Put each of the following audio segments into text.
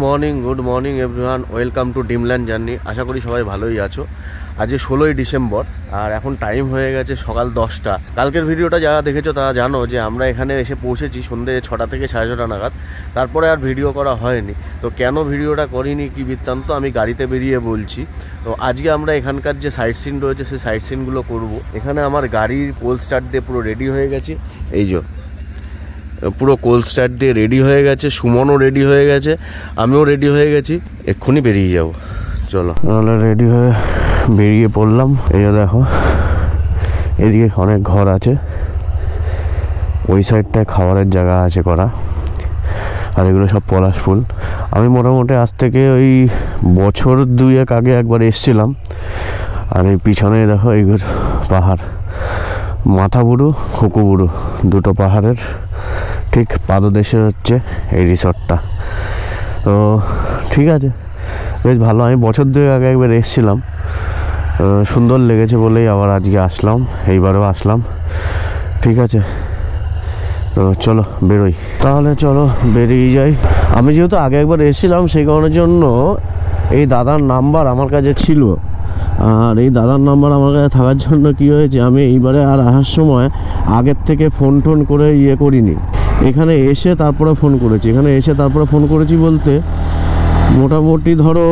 Morning everyone, welcome to Dreamland journey. আশা করি সবাই ভালোই আছো। আজকে 16ই ডিসেম্বর আর এখন টাইম হয়ে গেছে সকাল 10টা। কালকের ভিডিওটা যারা দেখেছো তারা জানো যে আমরা এখানে এসে পৌঁছেছি সন্ধ্যে 6টা থেকে 6:30 নাগাদ। তারপরে আর ভিডিও করা হয়নি। তো কেন ভিডিওটা করিনি, কি বৃত্তান্ত, আমি গাড়িতে বেরিয়ে বলছি। তো আজকে আমরা এখানকার যে সাইট সিন রয়েছে সেই সাইট সিনগুলো করবো। এখানে আমার গাড়ির কোল্ড স্টার্ট দিয়ে পুরো রেডি হয়ে গেছে। এই যে পুরো কোল্ড স্টার্ট দিয়ে রেডি হয়ে গেছে, সুমনও রেডি হয়ে গেছে, আমিও রেডি হয়ে গেছি। এক্ষুনি বেরিয়ে যাব, চলো। তাহলে রেডি হয়ে বেরিয়ে পড়লাম। এই যে দেখো, এদিকে অনেক ঘর আছে, ওই সাইডটায় খাবারের জায়গা আছে করা, আর এগুলো সব পলাশ ফুল। আমি মোটামুটি আজ থেকে ওই বছর 2-1 আগে একবার এসছিলাম। আর এই পিছনে দেখো এই পাহাড়, মাথাবুরু খুকুবুরু, দুটো পাহাড়ের ঠিক পাদদেশে হচ্ছে এই রিসর্টটা। তো ঠিক আছে, বেশ ভালো। আমি বছর 2 আগে একবার এসেছিলাম, সুন্দর লেগেছে বলেই আবার আজকে আসলাম, এইবারেও আসলাম। ঠিক আছে, তো চলো বেরোই। তাহলে চলো বেরিয়ে যাই। আমি যেহেতু আগে একবার এসেছিলাম সেই কারণের জন্য এই দাদার নাম্বার আমার কাছে ছিল। আর এই দাদার নাম্বার আমার কাছে থাকার জন্য কী হয়েছে, আমি এইবারে আর আসার সময় আগের থেকে ফোন করে করিনি। এখানে এসে তারপরে ফোন করেছি। বলতে মোটামুটি ধরো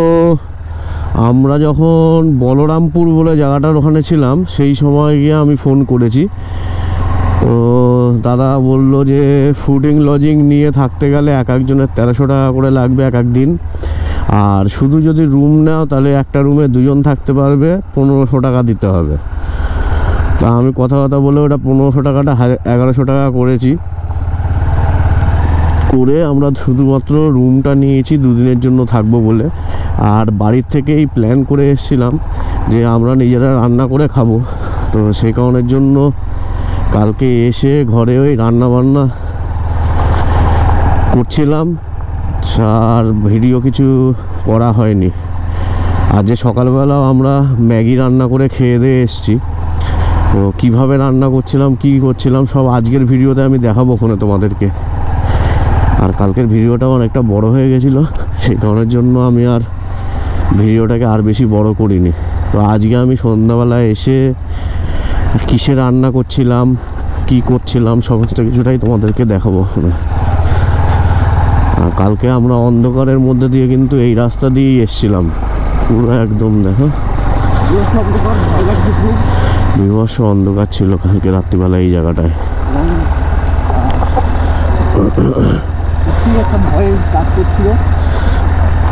আমরা যখন বলরামপুর বলে জায়গাটার ওখানে ছিলাম সেই সময় গিয়ে আমি ফোন করেছি। তো দাদা বললো যে ফুডিং লজিং নিয়ে থাকতে গেলে এক একজনের 1300 টাকা করে লাগবে এক দিন। আর শুধু যদি রুম নাও তাহলে একটা রুমে 2 জন থাকতে পারবে, 1500 টাকা দিতে হবে। তা আমি কথা বলে ওটা 1500 টাকাটা 1100 টাকা করেছি। করে আমরা শুধুমাত্র রুমটা নিয়েছি 2 দিনের জন্য থাকবো বলে। আর বাড়ির থেকেই প্ল্যান করে এসেছিলাম যে আমরা নিজেরা রান্না করে খাবো। তো সেই কারণের জন্য কালকে এসে ঘরে ওই রান্নাবান্না করছিলাম, আর ভিডিও কিছু করা হয়নি। আর যে সকালবেলাও আমরা ম্যাগি রান্না করে খেয়ে দিয়ে এসেছি। তো কীভাবে রান্না করছিলাম, কী করছিলাম সব আজকের ভিডিওতে আমি দেখাবো ওখানে তোমাদেরকে। আর কালকের ভিডিওটাও অনেকটা বড় হয়ে গেছিলো, সেই কারণের জন্য আমি আর ভিডিওটাকে আর বেশি বড় করিনি। তো আজকে আমি সন্ধ্যাবেলায় এসে কিসে রান্না করছিলাম, কি করছিলাম সমস্ত কিছুটাই তোমাদেরকে দেখাবো। আর কালকে আমরা অন্ধকারের মধ্যে দিয়ে কিন্তু এই রাস্তা দিয়েই এসছিলাম, পুরো একদম দেখো বিভৎস অন্ধকার ছিল কালকে রাত্রিবেলা এই জায়গাটায়।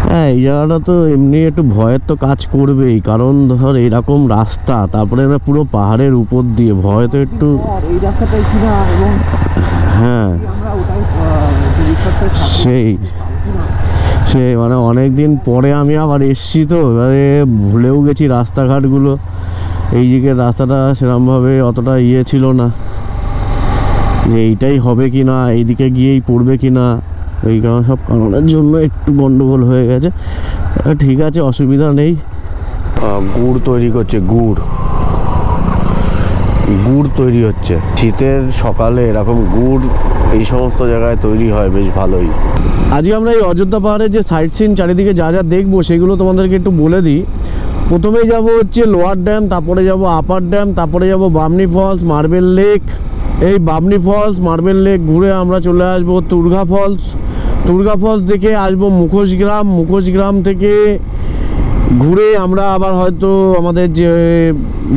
হ্যাঁ, এই জায়গাটা তো এমনি একটু ভয়ের তো কাজ করবেই, কারণ ধর এইরকম রাস্তা, তারপরে না পুরো পাহাড়ের উপর দিয়ে, ভয় তো একটু। হ্যাঁ, সেই মানে অনেক দিন পরে আমি আবার এসছি, তো এবারে ভুলেও গেছি রাস্তাঘাটগুলো। এই দিকের রাস্তাটা সেরকমভাবে অতটা ছিল না যে এইটাই হবে কি না, এইদিকে গিয়েই পড়বে কি না। এই কারণে সব কারণের জন্য একটু গন্ডগোল হয়ে গেছে। ঠিক আছে, অসুবিধা নেই। গুড় তৈরি করছে, গুড় তৈরি হচ্ছে। শীতের সকালে এরকম গুড় এই সমস্ত জায়গায় তৈরি হয়, বেশ ভালোই। আজকে আমরা এই অযোধ্যা পাহাড়ের যে সাইট সিন চারিদিকে যা যা দেখবো সেগুলো তোমাদেরকে একটু বলে দিই। প্রথমেই যাব হচ্ছে লোয়ার ড্যাম, তারপরে যাব আপার ড্যাম, তারপরে যাব বামনি ফলস, মার্বেল লেক। এই বামনি ফলস, মার্বেল লেক ঘুরে আমরা চলে আসবো তুর্গা ফলস থেকে আসবো মুখোশগ্রাম থেকে ঘুরে আমরা আবার হয়তো আমাদের যে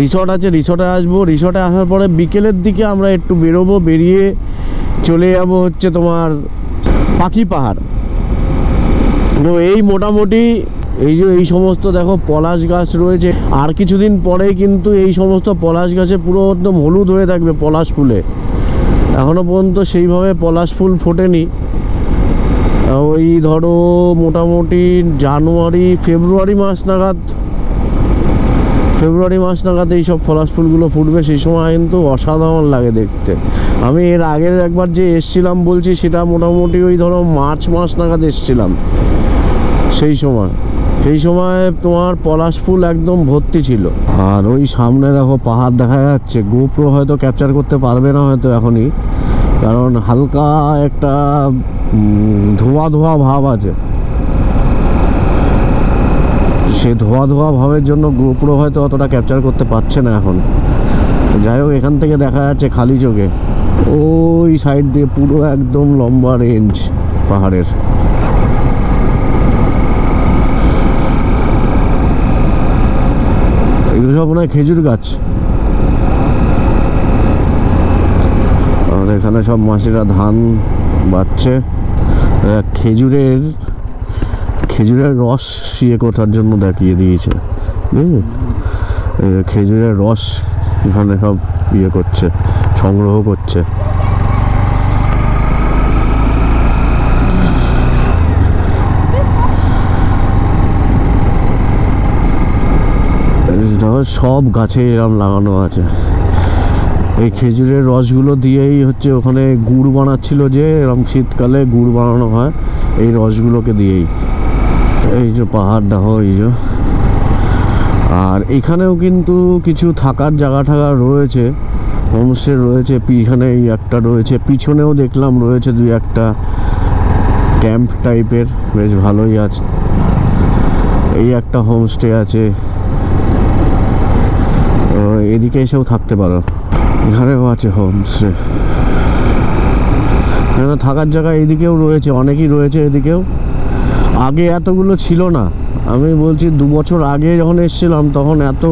রিসর্ট আছে রিসর্টে আসবো। রিসর্টে আসার পরে বিকেলের দিকে আমরা একটু বেরোবো, বেরিয়ে চলে যাব হচ্ছে তোমার পাখি পাহাড়। তো এই মোটামুটি এই সমস্ত দেখো পলাশ গাছ রয়েছে। আর কিছুদিন পরেই কিন্তু এই সমস্ত পলাশ গাছে পুরো একদম হলুদ হয়ে থাকবে পলাশ ফুলে। এখনো পর্যন্ত সেইভাবে পলাশ ফুল ফোটেনি। ওই ধরো মোটামুটি ফেব্রুয়ারি মাস নাগাদ এইসব পলাশ ফুলগুলো ফুটবে। সেই সময় কিন্তু অসাধারণ লাগে দেখতে। আমি এর আগের একবার যে এসছিলাম বলছি, সেটা মোটামুটি ওই ধরো মার্চ মাস নাগাদ এসছিলাম। সেই সময় তোমার পলাশ ফুল একদম ভর্তি ছিল। আর ওই সামনে দেখো পাহাড় দেখা যাচ্ছে। গোপ্রো হয়তো ক্যাপচার করতে পারবে না হয়তো এখনই, কারণ হালকা একটা ধোয়া ভাব আছে। সে ধোয়া ধোয়া ভাবের জন্য গোপ্রো হয়তো অতটা ক্যাপচার করতে পারছে না এখন। যাই হোক, এখান থেকে দেখা যাচ্ছে খালি চোখে ওই সাইড দিয়ে পুরো একদম লম্বা রেঞ্জ পাহাড়ের। এগুলো সব মনে হয় খেজুর গাছ। আর এখানে সব মাসিরা ধান বাচ্ছে। খেজুরের রস ইয়ে করার জন্য দেখিয়ে দিয়েছে, বুঝলি? খেজুরের রস এখানে সব ইয়ে করছে, সংগ্রহ করছে। সব গাছে এরম লাগানো আছে। এই খেজুরের রসগুলো দিয়েই হচ্ছে ওখানে গুড় বানাচ্ছিল, যে এরম শীতকালে গুড় বানানো হয় এই রসগুলোকে দিয়েই। এই যে পাহাড় দেখো, এই যে। আর এখানেও কিন্তু কিছু থাকার জায়গা ঠাগা রয়েছে, হোমস্টে রয়েছে। এখানে এই একটা রয়েছে, পিছনেও দেখলাম রয়েছে দুই একটা ক্যাম্প টাইপের, বেশ ভালোই আছে। এই একটা হোমস্টে আছে, এদিকে এসেও থাকতে পারো। এখানেও আছে হোমস্টে, এখানে থাকার জায়গা এদিকেও রয়েছে, অনেকই রয়েছে এদিকেও। আগে এতগুলো ছিল না, আমি বলছি 2 বছর আগে যখন এসেছিলাম তখন এত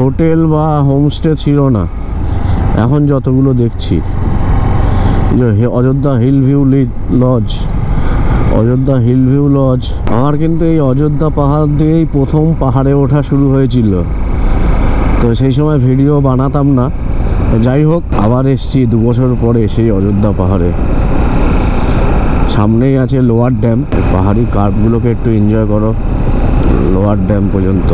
হোটেল বা হোমস্টে ছিল না, এখন যতগুলো দেখছি। Ayodhya hill view lodge, Ayodhya hill view lodge. আমার কিন্তু এই অযোধ্যা পাহাড় দিয়েই প্রথম পাহাড়ে ওঠা শুরু হয়েছিল, তো সেই সময় ভিডিও বানাতাম না। যাই হোক, আবার এসছি 2 বছর পরে সেই অযোধ্যা পাহাড়ে। সামনেই আছে লোয়ার ড্যাম, পাহাড়ি কার্ভগুলোকে একটু এনজয় করো লোয়ার ড্যাম পর্যন্ত।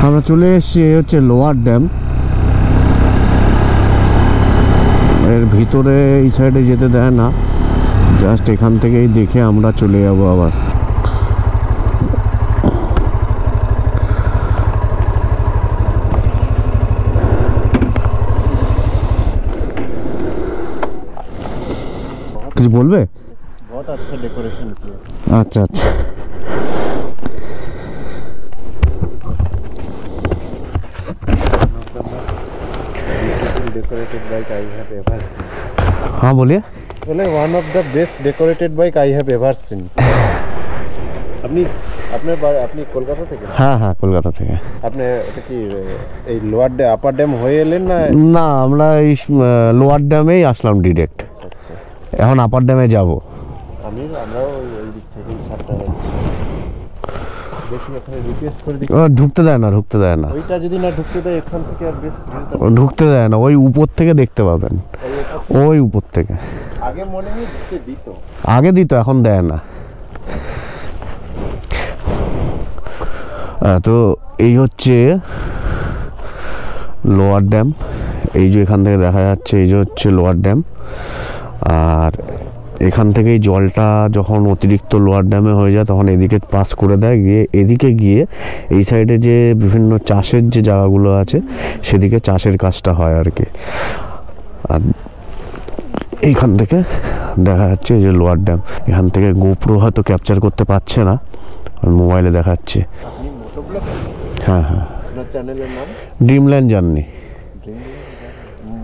আমরা চলে এসেছি, হচ্ছে লোয়ার ড্যাম। এর ভিতরে এই সাইডে যেতে দেয় না, জাস্ট এখান থেকেই দেখে আমরা চলে যাবো আবার। কিছু বলবে? बहुत अच्छा डेकोरेशन किया। আচ্ছা আচ্ছা। Decorated bike I have ever seen. हाँ बोलिए। बोले one of the best decorated bike I have ever seen. আপনি কলকাতা থেকে? হ্যাঁ হ্যাঁ, কলকাতা থেকে। আপনি এটা কি এই লোয়ার ড্যাম আপার ড্যাম হয়ে এলেন না? না, আমরা এই লোয়ার ড্যামেই আসলাম ডিরেক্ট। আচ্ছা, এখন আপার ড্যামে যাব। আমরাও ওই দিক থেকে ছাড়টা বেশি এখানে রিকোয়েস্ট করে দিই। ঢুকতে দেয় না, ওইটা যদি না ঢুকতে দেয় এখান থেকে আর বেশ ঢুকতে দেয় না। ওই উপর থেকে দেখতে পাবেন, ওই উপর থেকে। আগে মনে হয় ঢুকতে দিত, আগে দিত, এখন দেয় না। তো এই হচ্ছে লোয়ার ড্যাম, এই যে এখান থেকে দেখা যাচ্ছে, এই যে হচ্ছে লোয়ার ড্যাম। আর এখান থেকেই জলটা যখন অতিরিক্ত লোয়ার ড্যামে হয়ে যায় তখন এদিকে পাস করে দেয়, গিয়ে এদিকে গিয়ে এই সাইডে যে বিভিন্ন চাষের যে জায়গাগুলো আছে সেদিকে চাষের কাজটা হয় আর কি। আর এইখান থেকে দেখা যাচ্ছে এই যে লোয়ার ড্যাম। এখান থেকে গোপ্রো হয়তো ক্যাপচার করতে পারছে না, মোবাইলে দেখাচ্ছে। হ্যাঁ হ্যাঁ, চ্যানেলের নাম ড্রিমল্যান্ড জার্নি।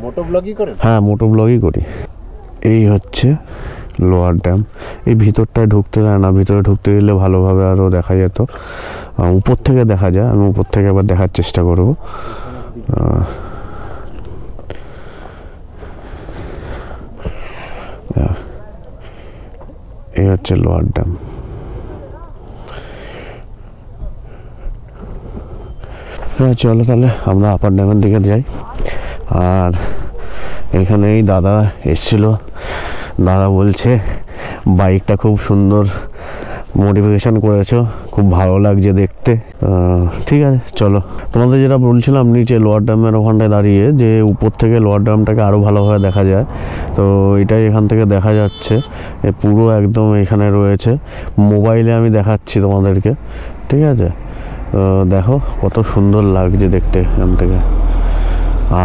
মোটো ব্লগই করেন? হ্যাঁ, মোটো ব্লগই করি। এই হচ্ছে লোয়ার ড্যাম। এই ভিতরটায় ঢুকতে দেয় না, ভিতরে ঢুকতে গেলে ভালোভাবে আরও দেখা যেত। উপর থেকে দেখা যায়, আমি উপর থেকে আবার দেখার চেষ্টা করব। এই হচ্ছে লোয়ার ড্যাম। হ্যাঁ, চলো তাহলে আমরা আপার ড্যামের দিকে যাই। আর এখানেই দাদা এসছিল, দাদা বলছে বাইকটা খুব সুন্দর মডিফিকেশন করেছো, খুব ভালো লাগছে দেখতে। ঠিক আছে চলো, তোমাদের যেটা বলছিলাম নিচে লোয়ার ড্যামের ওখানটায় দাঁড়িয়ে যে উপর থেকে লোয়ার ড্যামটাকে আরও ভালোভাবে দেখা যায়, তো এটাই এখান থেকে দেখা যাচ্ছে পুরো একদম এখানে রয়েছে। মোবাইলে আমি দেখাচ্ছি তোমাদেরকে, ঠিক আছে? দেখো কত সুন্দর লাগছে দেখতে এখান থেকে।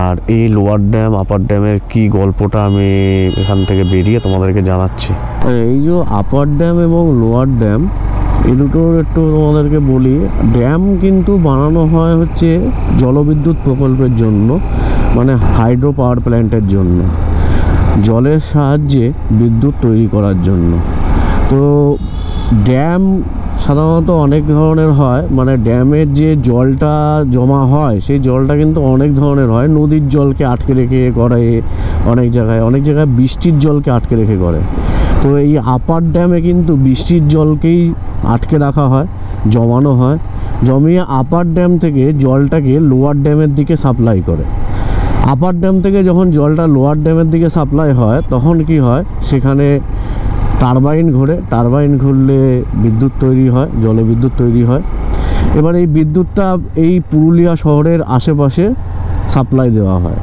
আর এই লোয়ার ড্যাম আপার ড্যামের কি গল্পটা আমি এখান থেকে বেরিয়ে তোমাদেরকে জানাচ্ছি। এই যে আপার ড্যাম এবং লোয়ার ড্যাম এই দুটোর একটু তোমাদেরকে বলি। ড্যাম কিন্তু বানানো হয় হচ্ছে জলবিদ্যুৎ প্রকল্পের জন্য, মানে হাইড্রো পাওয়ার প্ল্যান্টের জন্য, জলের সাহায্যে বিদ্যুৎ তৈরি করার জন্য। তো ড্যাম সাধারণত অনেক ধরনের হয়, মানে ড্যামের যে জলটা জমা হয় সেই জলটা কিন্তু অনেক ধরনের হয়। নদীর জলকে আটকে রেখে করে অনেক জায়গায় বৃষ্টির জলকে আটকে রেখে করে। তো এই আপার ড্যামে কিন্তু বৃষ্টির জলকেই আটকে রাখা হয়, জমানো হয়, জমিয়ে আপার ড্যাম থেকে জলটাকে লোয়ার ড্যামের দিকে সাপ্লাই করে। আপার ড্যাম থেকে যখন জলটা লোয়ার ড্যামের দিকে সাপ্লাই হয় তখন কি হয়, সেখানে টারবাইন ঘোরে, টারবাইন ঘুরলে বিদ্যুৎ তৈরি হয়, জলবিদ্যুৎ তৈরি হয়। এবার এই বিদ্যুৎটা এই পুরুলিয়া শহরের আশেপাশে সাপ্লাই দেওয়া হয়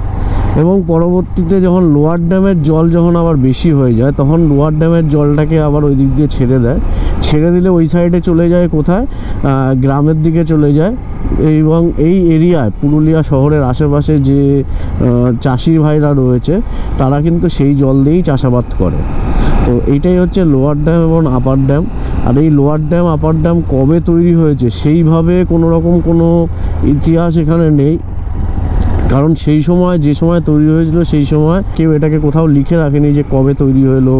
এবং পরবর্তীতে যখন লোয়ার ড্যামের জল যখন আবার বেশি হয়ে যায় তখন লোয়ার ড্যামের জলটাকে আবার ওই দিক দিয়ে ছেড়ে দেয়। ছেড়ে দিলে ওই সাইডে চলে যায় কোথায়, গ্রামের দিকে চলে যায়। এবং এই এরিয়ায় পুরুলিয়া শহরের আশেপাশে যে চাষি ভাইরা রয়েছে তারা কিন্তু সেই জল দিয়েই চাষাবাদ করে। তো এইটাই হচ্ছে লোয়ার ড্যাম এবং আপার ড্যাম। আর এই লোয়ার ড্যাম আপার ড্যাম কবে তৈরি হয়েছে সেইভাবে কোনো রকম কোনো ইতিহাস এখানে নেই, কারণ সেই সময় যে সময় তৈরি হয়েছিল সেই সময় কেউ এটাকে কোথাও লিখে রাখেনি যে কবে তৈরি হলো,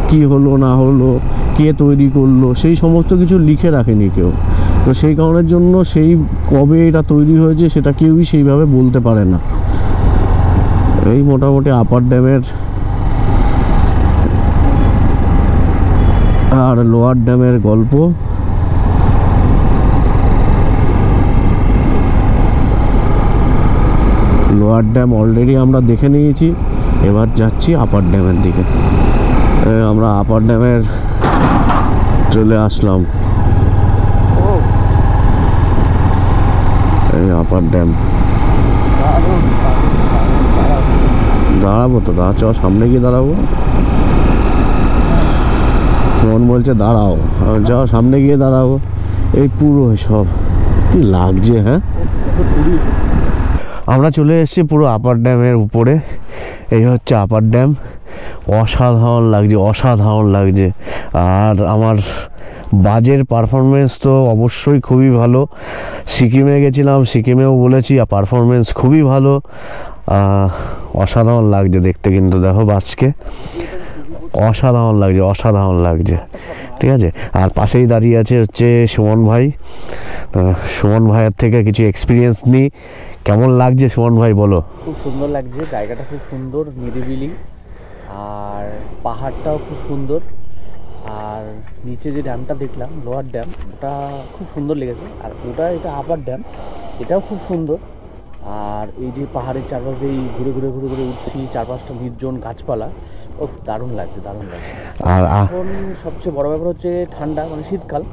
কি হলো না হলো, কে তৈরি করলো, সেই সমস্ত কিছু লিখে রাখেনি কেউ। তো সেই কারণের জন্য সেই কবে এটা তৈরি হয়েছে সেটা কেউই সেইভাবে বলতে পারে না। এই মোটামুটি আপার ড্যামের আর লোয়ার ড্যামের গল্প। লোয়ার ড্যাম অলরেডি আমরা দেখে নিয়েছি, এবার যাচ্ছি আপার ড্যামের দিকে। আমরা আপার ড্যামের চলে আসলাম। এই আপার ড্যাম দাঁড়াবো তো, চ সামনে গিয়ে দাঁড়াবো। মন বলছে দাঁড়াও, যাও সামনে গিয়ে দাঁড়াবো। এই পুরো সব কি লাগছে। হ্যাঁ, আমরা চলে এসেছি পুরো আপার ড্যামের উপরে। এই হচ্ছে আপার ড্যাম। অসাধারণ লাগছে, অসাধারণ লাগছে। আর আমার বাজের পারফরমেন্স তো অবশ্যই খুবই ভালো। সিকিমে গেছিলাম, সিকিমেও বলেছি পারফরমেন্স খুবই ভালো। অসাধারণ লাগছে দেখতে, কিন্তু দেখো বাসকে অসাধারণ লাগছে, অসাধারণ লাগছে। ঠিক আছে, আর পাশেই দাঁড়িয়ে আছে হচ্ছে সুমন ভাই। সুমন ভাইয়ের থেকে কিছু এক্সপিরিয়েন্স নিই। কেমন লাগছে সুমন ভাই বলো? খুব সুন্দর লাগছে, জায়গাটা খুব সুন্দর, নিরিবিলি, আর পাহাড়টাও খুব সুন্দর। আর নিচে যে ড্যামটা দেখলাম লোয়ার ড্যাম, ওটা খুব সুন্দর লেগেছে। আর এটা আপার ড্যাম, এটাও খুব সুন্দর। আর এই যে পাহাড়ের চারপাশ দিয়ে ঘুরে ঘুরে ঘুরে ঘুরে উঠছি, চারপাশটা নির্জন গাছপালা, ও দারুণ লাগছে, দারুণ লাগছে। আর এখন সবচেয়ে বড় ব্যাপার হচ্ছে ঠান্ডা, মানে শীতকাল,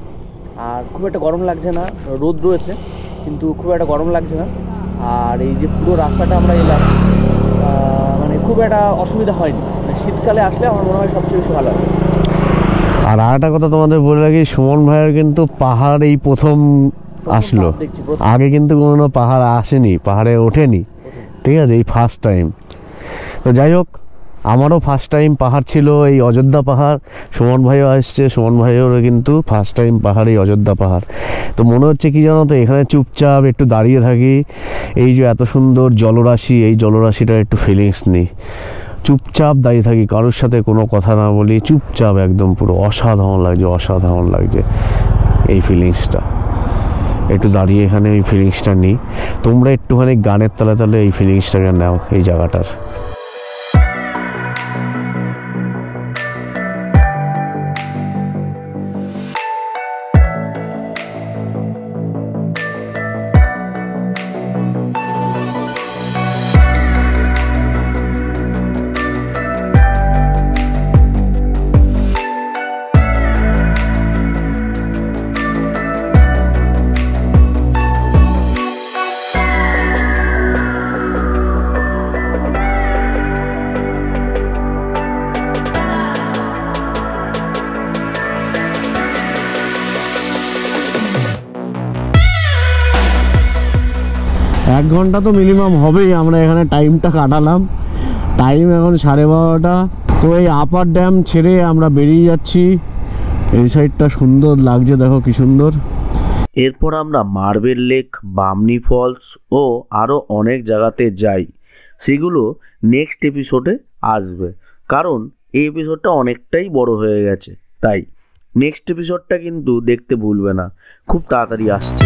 আর খুব একটা গরম লাগছে না। রোদ রয়েছে কিন্তু খুব একটা গরম লাগছে না। আর এই যে পুরো রাস্তাটা আমরা এলাম, মানে খুব একটা অসুবিধা হয়নি। মানে শীতকালে আসলে আমার মনে হয় সবচেয়ে বেশি ভালো হবে। আর একটা কথা তোমাদের বলে রাখি, সুমন ভাইয়ের কিন্তু পাহাড় এই প্রথম আসলো, আগে কিন্তু কোনো পাহাড় আসেনি, পাহাড়ে ওঠেনি। ঠিক আছে, এই ফার্স্ট টাইম। তো যাই হোক, আমারও ফার্স্ট টাইম পাহাড় ছিল এই অযোধ্যা পাহাড়। সুমন ভাইও আসছে, সুমন ভাইয়েরও কিন্তু ফার্স্ট টাইম পাহাড় এই অযোধ্যা পাহাড়। তো মনে হচ্ছে কি জানো তো, এখানে চুপচাপ একটু দাঁড়িয়ে থাকি, এই যে এত সুন্দর জলরাশি, এই জলরাশিটার একটু ফিলিংস নিই, চুপচাপ দাঁড়িয়ে থাকি, কারোর সাথে কোনো কথা না বলি, চুপচাপ একদম পুরো অসাধারণ লাগছে, অসাধারণ লাগছে এই ফিলিংসটা। একটু দাঁড়িয়ে এখানে এই ফিলিংসটা নিই। তোমরা একটুখানি গানের তালে তালে এই ফিলিংসটাকে নাও এই জায়গাটার। 1 ঘন্টা তো মিনিমাম হবেই আমরা এখানে টাইমটা কাটালাম। টাইম এখন 12:30। তো এই আপার ড্যাম ছেড়ে আমরা বেরিয়ে যাচ্ছি। এই সাইডটা সুন্দর লাগছে, দেখো কি সুন্দর। এরপর আমরা মার্বেল লেক, বামনি ফলস ও আরও অনেক জায়গাতে যাই। সেগুলো নেক্সট এপিসোডে আসবে, কারণ এই এপিসোডটা অনেকটাই বড় হয়ে গেছে। তাই নেক্সট এপিসোডটা কিন্তু দেখতে ভুলবে না, খুব তাড়াতাড়ি আসছে।